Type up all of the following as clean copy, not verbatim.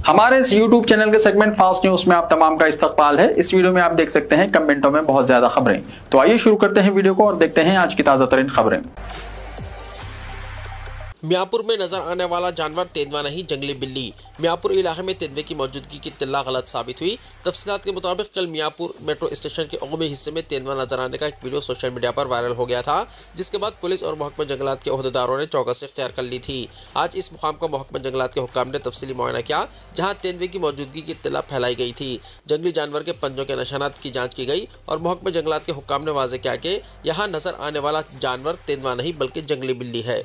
हमारे इस YouTube channel के सेगमेंट फास्ट न्यूज में आप तमाम का इस्तकबाल है। इस वीडियो में आप देख सकते हैं कमेंटों में बहुत ज्यादा खबरें। तो आइए शुरू करते हैं वीडियो को और देखते हैं आज की ताजा तरीन खबरें। मियाँपुर में नजर आने वाला जानवर तेंदुआ नहीं, जंगली बिल्ली। मियाँपुर इलाके में तेंदुए की मौजूदगी की इत्तला गलत साबित हुई। तफसीलात के मुताबिक कल मियाँपुर मेट्रो स्टेशन के अगूमी हिस्से में तेंदुआ नजर आने का एक वीडियो सोशल मीडिया पर वायरल हो गया था, जिसके बाद पुलिस और महकमा जंगलात के ओहदेदारों ने चौकसी इख्तियार कर ली थी। आज इस मुकाम का महकमा जंगलात के हुक्काम ने तफसीली मुआयना किया, जहाँ तेंदुए की मौजूदगी की इत्तला फैलाई गई थी। जंगली जानवर के पंजों के निशानात की जाँच की गई और महकमा जंगलात के हुक्काम ने वाज़ेह किया कि यहाँ नजर आने वाला जानवर तेंदुआ नहीं बल्कि जंगली बिल्ली है।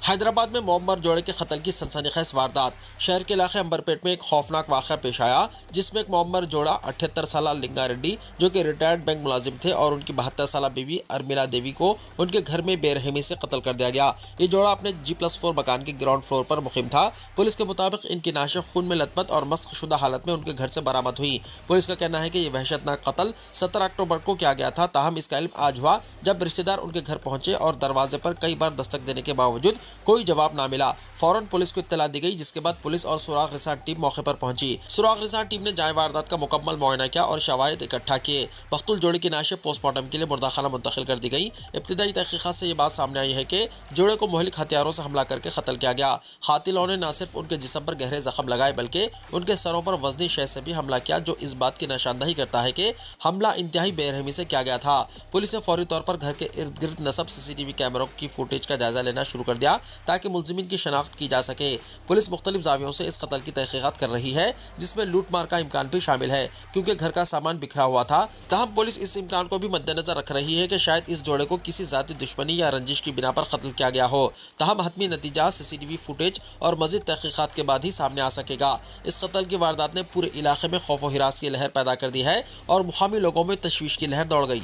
हैदराबाद में मोहम्मद जोड़े के कत्ल की सनसनीखेज वारदात। शहर के इलाके अंबरपेट में एक खौफनाक वाक़या पेश आया, जिसमें एक मोहम्मद जोड़ा 78 साल लिंगा रेड्डी, जो कि रिटायर्ड बैंक मुलाजिम थे, और उनकी 72 साल बीवी अर्मिला देवी को उनके घर में बेरहमी से कत्ल कर दिया गया। ये जोड़ा अपने G+4 मकान के ग्राउंड फ्लोर पर मुकीम था। पुलिस के मुताबिक इनकी नाशें खून में लथपथ और मस्कशुदा हालत में उनके घर से बरामद हुई। पुलिस का कहना है कि यह वहशतनाक कत्ल 17 अक्टूबर को किया गया था। ताहम इसका इल्म आज हुआ जब रिश्तेदार उनके घर पहुंचे और दरवाजे पर कई बार दस्तक देने के बावजूद कोई जवाब ना मिला। फौरन पुलिस को इत्तला दी गई, जिसके बाद पुलिस और सुराग रिसार्ट टीम मौके पर पहुंची। सुराग रिसार्ट टीम ने जाए वारदात का मुकम्मल मुआयना किया और शवाहिद इकट्ठा किए। मकतूल जोड़े की नाशें पोस्टमार्टम के लिए मुर्दाखाना मुंतकिल कर दी गई। इब्तिदाई तहकीकात से ये बात सामने आई है कि जोड़े को मुहलिक हथियारों से हमला करके कत्ल किया गया। कातिलों ने न सिर्फ उनके जिस्म पर गहरे जख्म लगाए बल्कि उनके सरों पर वजनी शय से भी हमला किया, जो इस बात की निशानदही करता है कि हमला इंतहाई बेरहमी से किया गया था। पुलिस ने फौरी तौर पर घर के इर्द गिर्द नस्ब CCTV कैमरों की फुटेज का जायजा लेना शुरू कर दिया ताकि मुल्जिमीन की शनाख्त की जा सके। पुलिस मुख्तलिफ जावियों से इस कत्ल की तहकीकात कर रही है, जिसमें लूट मार का इम्कान भी शामिल है, क्योंकि घर का सामान बिखरा हुआ था। ताहम पुलिस इस इम्कान को भी मद्देनजर रख रही है कि शायद इस जोड़े को किसी जाती दुश्मनी या रंजिश की बिना पर कत्ल किया गया हो। ताहम हतमी नतीजा CCTV फुटेज और मजीद तहकीकात के बाद ही सामने आ सकेगा। इस कत्ल की वारदात ने पूरे इलाके में खौफ व हिरास की लहर पैदा कर दी है और मुकामी लोगों में तशवीश की लहर दौड़ गई।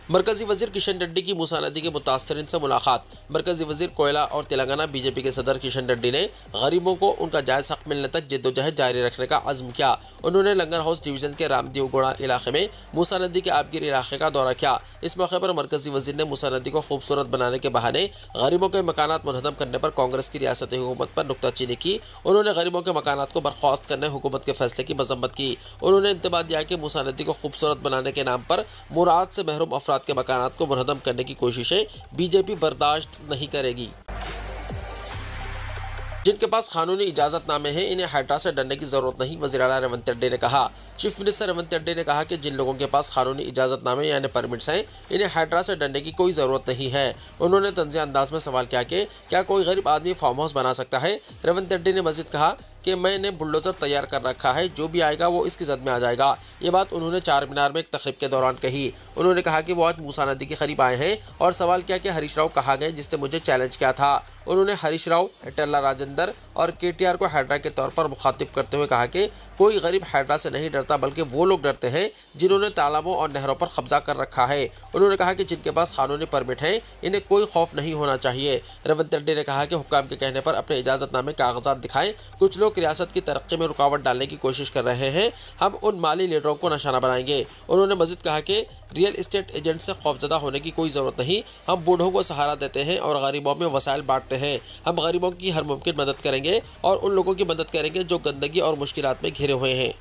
मरकजी वजीर किशन रेड्डी की मूसा नदी के मुतासरीन से मुलाकात। मरकजी वजीर कोयला और तेलंगाना BJP के सदर किशन रेड्डी ने गरीबों को उनका जायज़ हक मिलने तक जद्दोजहद जारी रखने का अज़्म किया। उन्होंने लंगर हाउस डिवीज़न के रामदेवगोड़ा इलाके में मूसा नदी के आबगिर इलाके का दौरा किया। इस मौके पर मरकजी वजीर ने मूसा नदी को खूबसूरत बनाने के बहाने गरीबों के मकानात मुनहदम करने पर कांग्रेस की रियासती हुकूमत पर नुक्ताचीनी की। उन्होंने गरीबों के मकानात को बर्खास्त करने हुकूमत के फैसले की मजम्मत की। उन्होंने इंतबाह दिया कि मूसा नदी को खूबसूरत बनाने के नाम पर मुराद से महरूम अफराद के मकानात को मुनहदम करने की कोशिशें BJP बर्दाश्त नहीं करेगी। जिनके पास कानूनी इजाजतनामे हैं, इन्हें हाइड्रा से डरने की जरूरत नहीं, वज़ीर आला रेवंत रेड्डी ने कहा। चीफ मिनिस्टर रेवंत रेड्डी ने कहा कि जिन लोगों के पास कानूनी इजाजतनामे यानी परमिट्स हैं, इन्हें हाइड्रा से डरने की कोई ज़रूरत नहीं है। उन्होंने तंज़िया अंदाज में सवाल किया कि क्या कोई गरीब आदमी फार्म हाउस बना सकता है। रेवंत रेड्डी ने मज़ीद कहा कि मैंने बुलडोज़र तैयार कर रखा है, जो भी आएगा वो इसकी जद में आ जाएगा। ये बात उन्होंने चार मीनार में एक तकरीब के दौरान कही। उन्होंने कहा कि वो आज मूसा नदी के करीब आए हैं और सवाल किया कि हरीश राव कहाँ गए, जिसने मुझे चैलेंज किया था। उन्होंने हरीश राव, टल्ला राजेंद्र और KTR को हाइड्रा के तौर पर मुखातिब करते हुए कहा कि कोई गरीब हाइड्रा से नहीं डरता, बल्कि वो लोग डरते हैं जिन्होंने तालाबों और नहरों पर कब्जा कर रखा है। उन्होंने कहा कि जिनके पास कानूनी परमिट है, इन्हें कोई खौफ नहीं होना चाहिए। रेवंत रेड्डी ने कहा कि हुक्काम के कहने पर अपने इजाजतनामे कागजात दिखाएं। कुछ लोग रियासत की तरक्की में रुकावट डालने की कोशिश कर रहे हैं, हम उन माली लीडरों को निशाना बनाएंगे। उन्होंने मजीद कहा कि रियल इस्टेट एजेंट से खौफजदा होने की कोई ज़रूरत नहीं, हम बूढ़ों को सहारा देते हैं और गरीबों में वसाइल बांटते हैं। हम गरीबों की हर मुमकिन मदद करेंगे और उन लोगों की मदद करेंगे जो गंदगी और मुश्किलात में घिरे हुए हैं।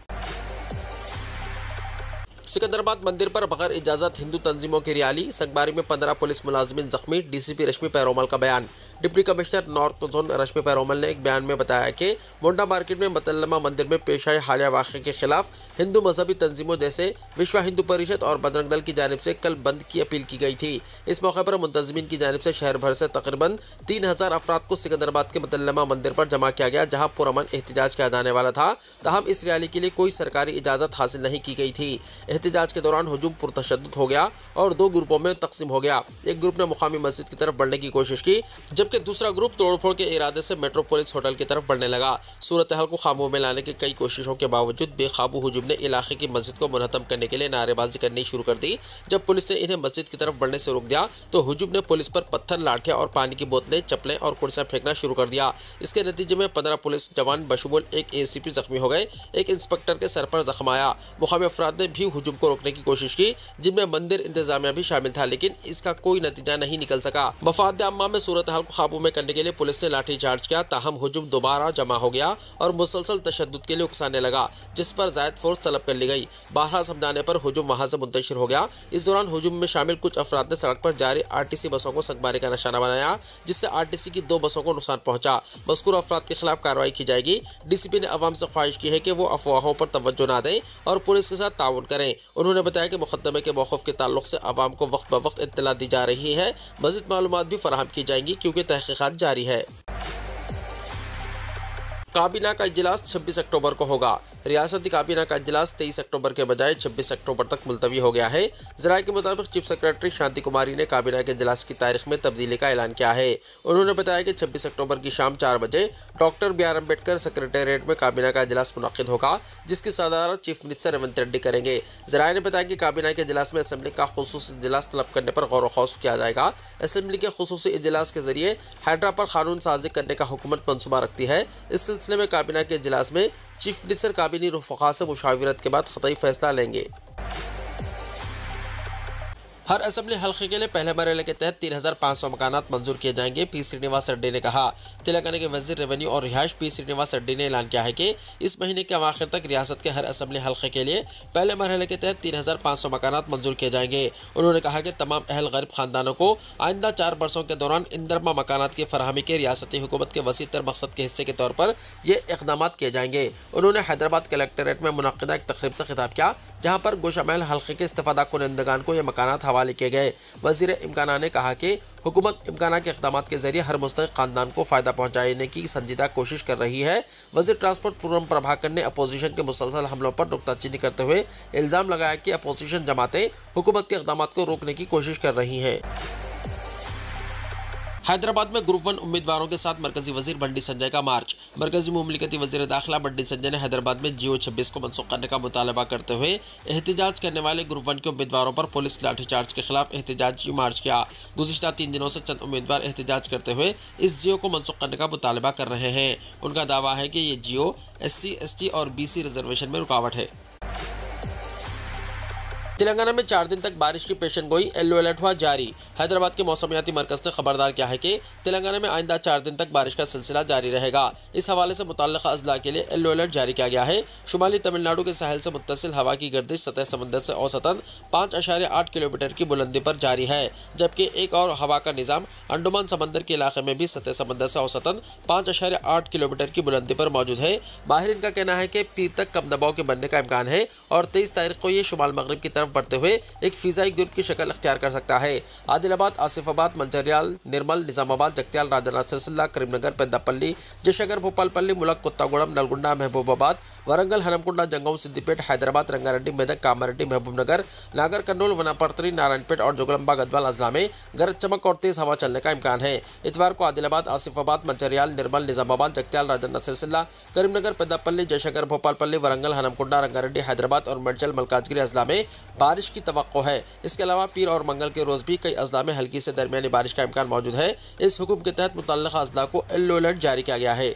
सिकंदराबाद मंदिर पर बगैर इजाज़त हिंदू तंजीमों की रैली। संगबारी में 15 पुलिस मुलाजिमीन जख्मी। DCP रश्मि पैरोमल का बयान। डिप्टी कमिश्नर नॉर्थ जोन रश्मि पैरोमल ने एक बयान में बताया कि मोंडा मार्केट में मतल्लमा मंदिर में पेश आए हालिया वाक़े के खिलाफ हिंदू मजहबी तंजीमों जैसे विश्व हिंदू परिषद और बजरंग दल की जानिब से कल बंद की अपील की गई थी। इस मौके पर मुंतज़मीन की जानिब से शहर भर से तकरीबन 3000 अफराद को सिकंदराबाद के मतल्लमा मंदिर पर जमा किया गया, जहाँ पुरअमन एहतजाज किया जाने वाला था। ताहम इस रैली के लिए कोई सरकारी इजाज़त हासिल नहीं की गई थी। एहतजाज के दौरान हुजूम पुरतशद्दुद हो गया और दो ग्रुपों में तकसीम हो गया। एक ग्रुप ने मुकामी मस्जिद की तरफ बढ़ने की कोशिश की, जबकि दूसरा ग्रुप तोड़फोड़ के इरादे से मेट्रोपोलिस होटल की तरफ बढ़ने लगा। सूरत हाल को काबू में लाने की कई कोशिशों के बावजूद बेकाबू हुजूम ने इलाके की मस्जिद को मुनहतम करने के लिए नारेबाजी करनी शुरू कर दी। जब पुलिस ने इन्हें मस्जिद की तरफ बढ़ने से रोक दिया तो हुजूम ने पुलिस पर पत्थर, लाठियां और पानी की बोतलें, चप्पलें और कुर्सियां फेंकना शुरू कर दिया। इसके नतीजे में 15 पुलिस जवान बशमूल एक ACP जख्मी हो गए। एक इंस्पेक्टर के सर पर जख्म आया। मुकामी अफराद ने भी हुजूम को रोकने की कोशिश की, जिनमें मंदिर इंतजामिया भी शामिल था, लेकिन इसका कोई नतीजा नहीं निकल सका। मफाद आम्मा में सूरत हाल को काबू में करने के लिए पुलिस ने लाठीचार्ज किया, ताहम हुजूम दोबारा जमा हो गया और मुसलसल तशद्दुद के लिए उकसाने लगा, जिस पर ज़ायद फोर्स तलब कर ली गई। बारहा समझाने पर हुजूम वहां से मुंतशिर हो गया। इस दौरान हुजूम में शामिल कुछ अफराद ने सड़क पर जारी आरटीसी बसों को संगमारी का निशाना बनाया, जिससे आरटीसी की 2 बसों को नुकसान पहुंचा। मज़कूर अफराद के खिलाफ कार्रवाई की जाएगी। डीसीपी ने अवाम से ख्वाहिश की है कि वो अफवाहों पर तवज्जो न दें और पुलिस के साथ ताउन करें। उन्होंने बताया कि मुकदमे के मौक़िफ़ के ताल्लुक से अवाम को वक्त ब वक्त इत्तला दी जा रही है। मज़ीद मालूमात भी फराहम की जाएंगी क्योंकि तहक़ीक़ात जारी है। काबीना का इजलास 26 अक्टूबर को होगा। रियासती काबीना का इजलास 23 अक्टूबर के बजाय 26 अक्टूबर तक मुलतवी हो गया है। ज़राए के मुताबिक चीफ सेक्रेटरी शांति कुमारी ने काबीना के इजलास की तारीख में तब्दीली का ऐलान किया है। उन्होंने बताया कि 26 अक्टूबर की शाम 4 बजे doctor B R Ambedkar secretariat में काबीना का इजलास मुनक्किद होगा, जिसकी सदारत चीफ मिनिस्टर रेवंत रेड्डी करेंगे। ज़राए ने बताया कि काबीना के इजलास में असम्बली का खुसूसी इजलास तलब करने पर गौर व खौस किया जाएगा। असम्बली के खुसूसी इजलास के जरिए हैदरा पर कानून साजी करने का हुकूमत मंसूबा रखती है। इस सिलसिले में काबीना के इजलास में चीफ मिनिस्टर काबीनी रुफ़क़ा से मुशावरत के बाद ख़तई फैसला लेंगे। हर असम्बली हल्के के लिए पहले मरहले के तहत 3,500 मकानात मंजूर किए जाएंगे। पी श्रीनिवास रेड्डी ने कहा। तेलंगाना के वज़ीर रेवेन्यू और रिहाइश पी श्रीनिवास रेड्डी ने ऐलान किया है कि इस महीने के आखिर तक रियासत के हर असम्बली हल्के के लिए पहले मरहले के तहत 3,500 मकानात मंजूर किए जाएंगे। उन्होंने कहा कि तमाम अहल गरीब खानदानों को आइंदा 4 बरसों के दौरान इंदरमा मकानात की फरहमी के रियासती हुकूमत के वसी तर मकसद के हिस्से के तौर पर ये इक़दाम किए जाएंगे। उन्होंने हैदराबाद कलेक्ट्रेट में मुनक़िदा एक तक़रीब से खिताब किया, जहाँ पर गोशा महल हल्के के इस्तिफ़ादा कुनंदगान को ये मकानात हवाले किए गए। वज़ीर इमकाना ने कहा कि हुकूमत इमकाना के इक़दाम के जरिए हर मुस्तहिक़ खानदान को फ़ायदा पहुँचाने की संजीदा कोशिश कर रही है। वज़ीर ट्रांसपोर्ट पूनम प्रभाकर ने अपोजिशन के मुसलसल हमलों पर नुक्ताचीनी करते हुए इल्ज़ाम लगाया कि अपोजिशन जमातें हुकूमत के इक़दाम को रोकने की कोशिश कर रही हैं। हैदराबाद में ग्रुप 1 उम्मीदवारों के साथ मरकजी वजीर बंडी संजय का मार्च। मरकजी मुमलिकती वजीर दाखिला बंडी संजय ने हैदराबाद में जियो 26 को मनसूख करने का मुतालबा करते हुए एहतजाज करने वाले ग्रुप 1 के उम्मीदवारों पर पुलिस लाठीचार्ज के खिलाफ एहतजाजी मार्च किया। गुज़िश्ता 3 दिनों से चंद उम्मीदवार एहतजाज करते हुए इस जियो को मनसूख करने का मुतालबा कर रहे हैं। उनका दावा है कि ये जियो SC, ST और BC रिजर्वेशन में रुकावट है। तेलंगाना में 4 दिन तक बारिश की पेशन गोई, येलो अलर्ट हुआ जारी। हैदराबाद के मौसमियाती मरकज़ ने खबरदार किया है कि तेलंगाना में आइंदा 4 दिन तक बारिश का सिलसिला जारी रहेगा। इस हवाले से मुतल्लिक़ा अज़ला के लिए येलो अलर्ट जारी किया गया है। शुमाली तमिलनाडु के साहिल से मुत्तसिल हवा की गर्दिश सतह समंदर से औसतन 5.8 किलोमीटर की बुलंदी पर जारी है, जबकि एक और हवा का निज़ाम अंडमान समंदर के इलाके में भी सतह समंदर से औसतन 5.8 किलोमीटर की बुलंदी पर मौजूद है। माहिरीन का कहना है कि पीर तक कम दबाव के बनने का इम्कान है और 23 तारीख को ये शुमाल मगरिब की तरफ बढ़ते हुए एक फिजाई ग्रुप की शक्ल अख्तियार कर सकता है। आदिलाबाद, आसिफाबाद, मंचरियाल, निर्मल, निजामाबाद, जगत्याल, राजन्ना सिलसिला, करीमनगर, पेद्दापल्ली, जयशंकर, भोपालपल्ली, मुलक, कुत्तागुड़म, नलगुंडा, महबूबाबाद, वरंगल, हनमकुंडा, जंगम, सिद्दीपेट, हैदराबाद, रंगारेड्डी, मेदक, कामारेड्डी, महबूबनगर, नागर कर्नूल, वनापर्त्री, नारायणपेट और जोगलंबा गदवाल अजला में गरज चमक और तेज हवा चलने का इम्कान है। इतवार को आदिलाबाद, आसिफाबाद, मंचरियाल, निर्मल, निजामाबाद, जगत्याल, राजन्ना सिलसिला, करीमनगर, पेद्दापल्ली, जयशंकर, भोपालपल्ली, वरंगल, हनमकुंडा, रंगारेड्डी, हैदराबाद और मेडचल मलकाजगिरी अजला में बारिश की तवक्को है। इसके अलावा पीर और मंगल के रोज भी कई अजला में हल्की से दरमियानी बारिश का इम्कान मौजूद है। इस हुक्म के तहत मुतल्लिक़ा अजला को येलो अलर्ट जारी किया गया है।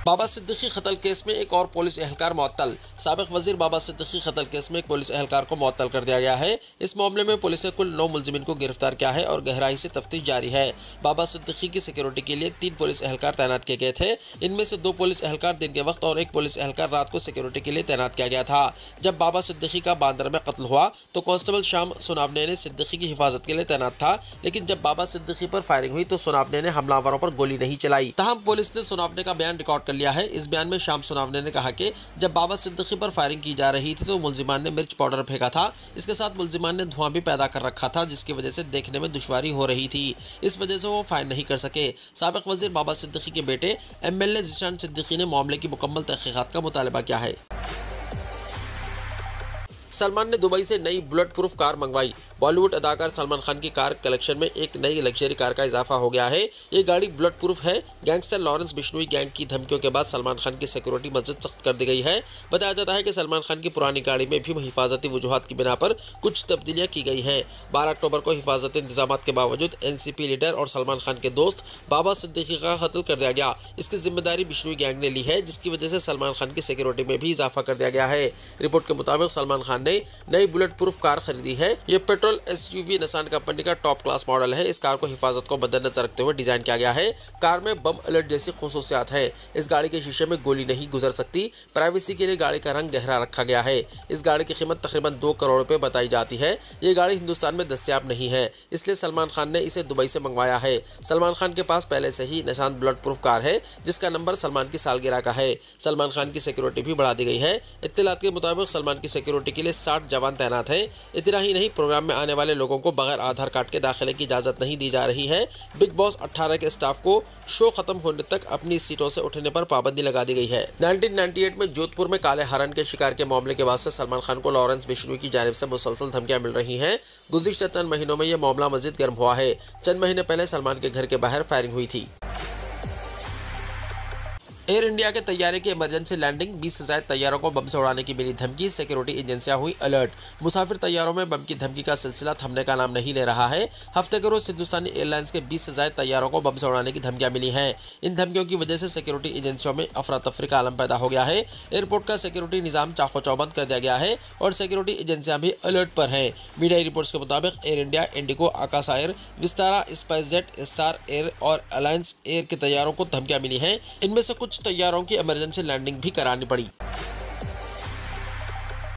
बाबा सिद्दीकी कत्ल केस में एक और पुलिस एहलकार मुअत्तल। साबिक वजीर बाबा सिद्दीकी कत्ल केस में एक पुलिस एहलकार को मुअत्तल कर दिया गया है। इस मामले में पुलिस ने कुल 9 मुलजिमीन को गिरफ्तार किया है और गहराई से तफ्तीश जारी है। बाबा सिद्दीकी की सिक्योरिटी के लिए 3 पुलिस एहलकार तैनात किए गए थे। इनमें से 2 पुलिस एहलकार दिन के वक्त और 1 पुलिस एहलकार रात को सिक्योरिटी के लिए तैनात किया गया था। जब बाबा सिद्दीकी का बांद्रा में कत्ल हुआ तो कांस्टेबल शाम सुनावने ने सिद्दीकी की हिफाजत के लिए तैनात था, लेकिन जब बाबा सिद्दीकी पर फायरिंग हुई तो सुनावने ने हमलावरों पर गोली नहीं चलाई। तहम पुलिस ने सुनावने का बयान रिकॉर्ड कर लिया है। इस बयान में शाम सुनावने ने कहा कि जब बाबा सिद्दीकी पर फायरिंग की जा रही थी तो मुलजिमान ने मिर्च पाउडर फेंका था। इसके साथ मुलजिमान ने धुआं भी पैदा कर रखा था, जिसकी वजह से देखने में दुश्वारी हो रही थी। इस वजह से वो फायर नहीं कर सके। साबिक वजीर बाबा सिद्दीकी के बेटे MLA ज़ीशान सिद्दीकी ने मामले की मुकम्मल तहक़ीक़ात का मुतालबा किया है। सलमान ने दुबई से नई बुलेट प्रूफ कार मंगवाई। बॉलीवुड अदाकार सलमान खान की कार कलेक्शन में एक नई लग्जरी कार का इजाफा हो गया है। ये गाड़ी बुलेट प्रूफ है। गैंगस्टर लॉरेंस बिश्नोई गैंग की धमकियों के बाद सलमान खान की सिक्योरिटी मज़ीद सख्त कर दी गई है। बताया जाता है कि सलमान खान की पुरानी गाड़ी में भी हिफाजती वजूहात की बिना पर कुछ तब्दीलियाँ की गई हैं। 12 अक्टूबर को हिफाजती इंतजाम के बावजूद NCP लीडर और सलमान खान के दोस्त बाबा सिद्दीकी का कत्ल कर दिया गया। इसकी जिम्मेदारी बिश्नोई गैंग ने ली है, जिसकी वजह से सलमान खान की सिक्योरिटी में भी इजाफा कर दिया गया है। रिपोर्ट के मुताबिक सलमान खान खान ने नई बुलेट प्रूफ कार खरीदी है। ये पेट्रोल SUV निसान कंपनी का टॉप क्लास मॉडल है। इस कार को हिफाजत को मद्देनजर रखते हुए डिजाइन किया गया है। कार में बम अलर्ट जैसी खुसूसियात है। इस गाड़ी के शीशे में गोली नहीं गुजर सकती। प्राइवेसी के लिए गाड़ी का रंग गहरा रखा गया है। इस गाड़ी की कीमत तकरीबन 2 करोड़ रुपए बताई जाती है। ये गाड़ी हिंदुस्तान में दस्तयाब नहीं है, इसलिए सलमान खान ने इसे दुबई से मंगवाया है। सलमान खान के पास पहले से ही निसान बुलेट प्रूफ कार है, जिसका नंबर सलमान की सालगिरह का है। सलमान खान की सिक्योरिटी भी बढ़ा दी गई है। इत्तलात के मुताबिक सलमान की सिक्योरिटी के लिए 60 जवान तैनात हैं। इतना ही नहीं, प्रोग्राम में आने वाले लोगों को बगैर आधार कार्ड के दाखिले की इजाजत नहीं दी जा रही है। बिग बॉस 18 के स्टाफ को शो खत्म होने तक अपनी सीटों से उठने पर पाबंदी लगा दी गई है। 1998 में जोधपुर में काले हरण के शिकार के मामले के बाद से सलमान खान को लॉरेंस बिश्नोई की जानिब से मुसलसल धमकियां मिल रही हैं। गुज़िश्ता चंद महीनों में यह मामला मजीद गर्म हुआ है। चंद महीने पहले सलमान के घर के बाहर फायरिंग हुई थी। एयर इंडिया के तैयारे की इमरजेंसी लैंडिंग, 20 से ज़ायद तैयारों को बम से उड़ाने की मिली धमकी, सिक्योरिटी एजेंसियां हुई अलर्ट। मुसाफिर तैयारों में बम की धमकी का सिलसिला थमने का नाम नहीं ले रहा है। हफ्ते के रोज हिंदुस्तानी एयरलाइंस के 20 से ज़ायद तैयारों को बम से उड़ाने की धमकियां मिली हैं। इन धमकियों की वजह से सिक्योरिटी एजेंसियों में अफरा तफरी का आलम पैदा हो गया है। एयरपोर्ट का सिक्योरिटी निज़ाम चाको चौबंद कर दिया गया है और सिक्योरिटी एजेंसियां भी अलर्ट पर हैं। मीडिया रिपोर्ट्स के मुताबिक Air India, IndiGo, Akasa Air, Vistara, SpiceJet, Essar Air और अलायंस एयर के तैयारों को धमकियां मिली हैं। इनमें से कुछ तैयारों की इमरजेंसी लैंडिंग भी करानी पड़ी।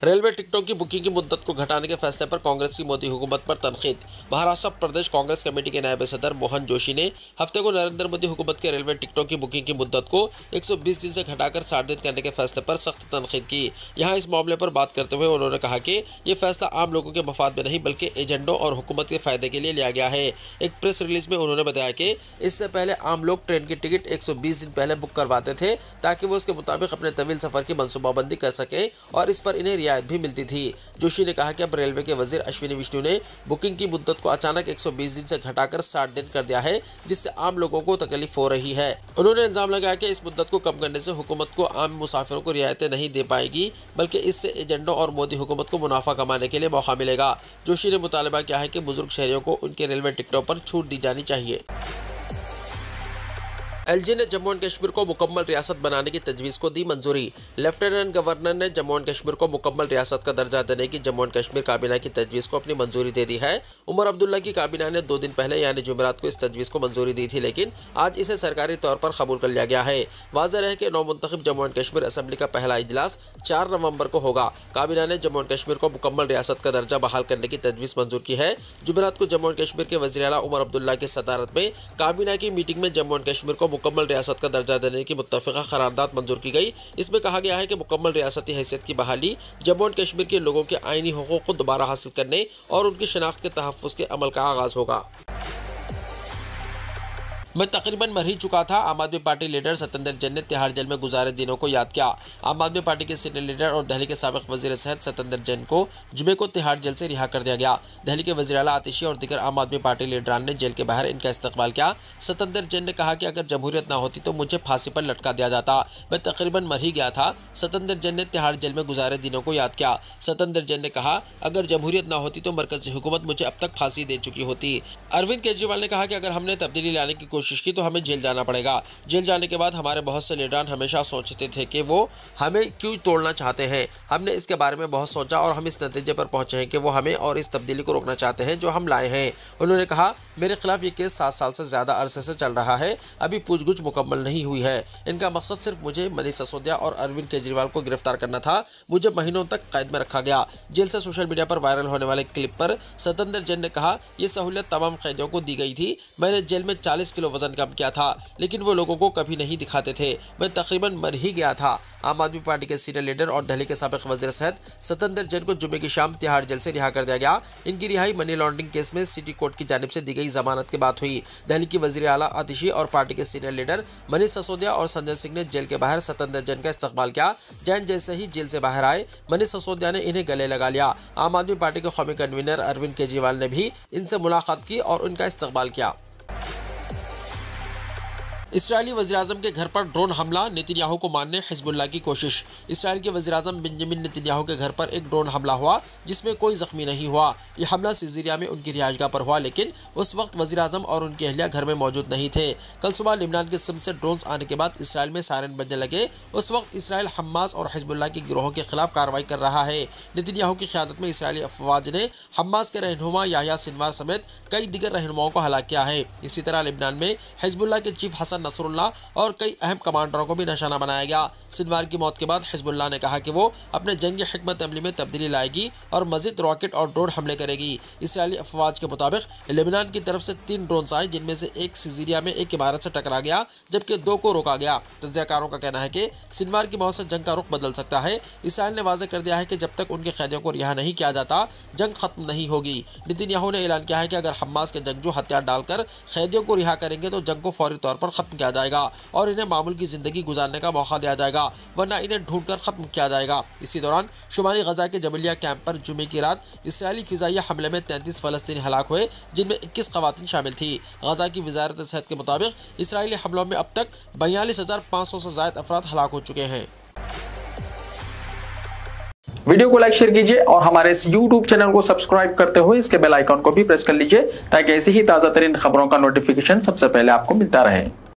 रेलवे टिकटों की बुकिंग की मुद्दत को घटाने के फैसले पर कांग्रेस की मोदी हुकूमत पर तनकीद। महाराष्ट्र प्रदेश कांग्रेस कमेटी के नायब सदर मोहन जोशी ने हफ्ते को नरेंद्र मोदी हुकूमत के रेलवे टिकटों की बुकिंग की मुद्दत को 120 दिन से घटाकर 60 दिन करने के फैसले पर सख्त तनकीद की। यहाँ इस मामले पर बात करते हुए उन्होंने कहा कि ये फैसला आम लोगों के मफाद में नहीं बल्कि एजेंडों और हुकूमत के फायदे के लिए लिया गया है। एक प्रेस रिलीज में उन्होंने बताया कि इससे पहले आम लोग ट्रेन की टिकट 120 दिन पहले बुक करवाते थे ताकि वो उसके मुताबिक अपने तवील सफर की मनसूबाबंदी कर सके और इस पर इन्हें रियायत भी मिलती थी। जोशी ने कहा कि अब रेलवे के वजीर अश्विनी विष्णु ने बुकिंग की मुद्दत को अचानक 120 दिन से घटाकर 60 दिन कर दिया है, जिससे आम लोगों को तकलीफ हो रही है। उन्होंने इल्जाम लगाया कि इस मुद्दत को कम करने से हुकूमत को आम मुसाफिरों को रियायतें नहीं दे पाएगी, बल्कि इससे एजेंडों और मोदी हुकूमत को मुनाफा कमाने के लिए मौका मिलेगा। जोशी ने मुतालबा किया है कि बुजुर्ग शहरियों को उनके रेलवे टिकटों पर छूट दी जानी चाहिए। LG ने जम्मू एंड कश्मीर को मुकम्मल रियासत बनाने की तजवीज़ को दी मंजूरी। लेफ्टिनेंट गवर्नर ने जम्मू एंड कश्मीर को मुकम्मल रियासत का दर्जा देने की जम्मू एंड कश्मीर काबीना की तजवीज़ को अपनी मंजूरी दे दी है। उमर अब्दुल्ला की काबीना ने 2 दिन पहले यानी जुमेरात को इस तजवीज़ को मंजूरी दी थी, लेकिन आज इसे सरकारी तौर पर कबूल कर लिया गया है। वाज़ेह है कि नौमुंतखब जम्मू एंड कश्मीर असम्बली का पहला इजलास 4 नवंबर को होगा। काबीना ने जम्मू एंड कश्मीर को मुकम्मल रियासत का दर्जा बहाल करने की तजवीज़ मंजूर की है। जुमेरात को जम्मू एंड कश्मीर के वज़ीर आला उमर अब्दुल्ला की सदारत में काबीना की मीटिंग में जम्मू एंड कश्मीर को मुकम्मल रियासत का दर्जा देने की मुत्तफ़िक़ा करारदाद मंजूर की गई। इसमें कहा गया है कि मुकम्मल रियासती हैसियत की बहाली जम्मू एंड कश्मीर के लोगों के आईनी हुकूक़ को दोबारा हासिल करने और उनकी शनाख्त के तहफ़्फ़ुज़ के अमल का आगाज़ होगा। मैं तकरीबन मर ही चुका था। आम आदमी पार्टी लीडर सत्येंद्र जैन ने तिहाड़ जेल में गुजारे दिनों को याद किया। आम आदमी पार्टी के सीनियर लीडर और दिल्ली के साबिक वजीर सेहत सत्येंद्र जैन को जुमे को तिहाड़ जेल से रिहा कर दिया गया। दिल्ली के वज़ीर आला आतिशी और दीगर आम आदमी पार्टी लीडरान ने जेल के बाहर इनका इस्तकबाल किया। सत्येंद्र जैन ने कहा कि अगर जमहूरियत ना होती तो मुझे फांसी पर लटका दिया जाता। मैं तकरीबन मर ही गया था। सत्येंद्र जैन ने तिहाड़ जेल में गुजारे दिनों को याद किया। सत्येंद्र जैन ने कहा, अगर जमहूरियत ना होती तो मरकजी हुकूमत मुझे अब तक फांसी दे चुकी होती। अरविंद केजरीवाल ने कहा कि अगर हमने तब्दीली लाने की कोशिश की तो हमें जेल जाना पड़ेगा। जेल जाने के बाद हमारे बहुत से लीडरान हमेशा सोचते थे कि वो हमें क्यों तोड़ना चाहते हैं। हमने इसके बारे में बहुत सोचा और हम इस नतीजे पर पहुंचे हैं कि वो हमें और इस तब्दीली को रोकना चाहते हैं जो हम लाए हैं। उन्होंने कहा, मेरे खिलाफ ये केस 7 साल से ज़्यादा अरसे से चल रहा है। अभी पूछगुछ मुकम्मल नहीं हुई है। इनका मकसद सिर्फ मुझे, मनीष सिसोदिया और अरविंद केजरीवाल को गिरफ्तार करना था। मुझे महीनों तक कैद में रखा गया। जेल से सोशल मीडिया पर वायरल होने वाले क्लिप पर सत्येंद्र जैन ने कहा, यह सहूलियत तमाम कैदियों को दी गई थी। मैंने जेल में 40 किलो वजन कम किया था, लेकिन वो लोगों को कभी नहीं दिखाते थे। मैं तकरीबन मर ही गया था। आम आदमी पार्टी के सीनियर लीडर और दिल्ली के साबिक वज़ीर सेहत सत्येंद्र जैन को जुमे की शाम तिहाड़ जेल से रिहा कर दिया गया। इनकी रिहाई मनी लॉन्ड्रिंग केस में सिटी कोर्ट की जानिब से दी गई जमानत के बाद हुई। दिल्ली की वज़ीर आला आतिशी और पार्टी के सीनियर लीडर मनीष सिसोदिया और संजय सिंह ने जेल के बाहर सत्येंद्र जैन का इस्तकबाल किया। जैन जैसे ही जेल से बाहर आए, मनीष सिसोदिया ने इन्हें गले लगा लिया। आम आदमी पार्टी के कौमी कन्वीनर अरविंद केजरीवाल ने भी इनसे मुलाकात की और उनका इस्तकबाल किया। इसराइली वज़ीर-ए-आज़म के घर पर ड्रोन हमला, नेतन्याहू को मारने हिज़्बुल्लाह की कोशिश। इसराइल के वज़ीर-ए-आज़म बेंजामिन नेतन्याहू के घर पर एक ड्रोन हमला हुआ जिसमें कोई ज़ख्मी नहीं हुआ। यह हमला सीज़रिया में उनकी रिहाइशगाह पर हुआ, लेकिन उस वक्त वज़ीर-ए-आज़म और उनकी अहलिया घर में मौजूद नहीं थे। कल सुबह लिबनान की सिम से ड्रोन्स आने के बाद इसराइल में सायरन बजने लगे। उस वक्त इसराइल हमास और हिज़्बुल्लाह के गिरोहों के खिलाफ कार्रवाई कर रहा है। नेतन्याहू की क़यादत में इसराइली अफवाज ने हमास के रहनुमा याह्या सिनवार समेत कई दीगर रहनुमाओं को हलाक किया है। इसी तरह लिबनान में हिज़्बुल्लाह के चीफ हसन नसरुल्लाह और कई अहम कमांडरों को भी निशाना बनाया गया। सिनवार की मौत के बाद हिज़्बुल्लाह ने कहा कि वो अपने जंगी हिकमत अमली में तब्दीली लाएगी और मज़ीद रॉकेट और ड्रोन हमले करेगी। इसराइली अफवाज के मुताबिक लिबनान की तरफ से 3 ड्रोन्स आए, जिनमें से एक सीज़रिया में एक इमारत से टकरा गया जबकि 2 को रोका गया। तज्ज़ियाकारों का कहना है कि सिनवार की मौत से जंग का रुख बदल सकता है। इसराइल ने वाज़ेह कर दिया है कि जब तक उनके कैदियों को रिहा नहीं किया जाता जंग खत्म नहीं होगी। नेतन्याहू ने ऐलान किया है कि अगर हमास के जंगजू हथियार डालकर कैदियों को रिहा करेंगे तो जंग को फौरी तौर पर खत्म किया जाएगा और इन्हें मामूल की जिंदगी गुजारने का मौका दिया जाएगा, वरना इन्हें ढूंढकर खत्म किया जाएगा। इसी दौरान शुमाली गजा के जबलिया कैंप पर जुमे की रात इसराइली फिजाइया हमले में 33 फ़लस्तीनी हलाक हुए, जिनमें 21 ख़वातीन शामिल थी। गजा की वज़ारत सेहत के मुताबिक इसराइली हमलों में अब तक 42,500 से ज़ायद अफराद हलाक हो चुके हैं। वीडियो को लाइक शेयर कीजिए और हमारे इस YouTube चैनल को सब्सक्राइब करते हुए इसके बेल आइकॉन को भी प्रेस कर लीजिए ताकि ऐसी ही ताज़ा तरीन खबरों का नोटिफिकेशन सबसे पहले आपको मिलता रहे।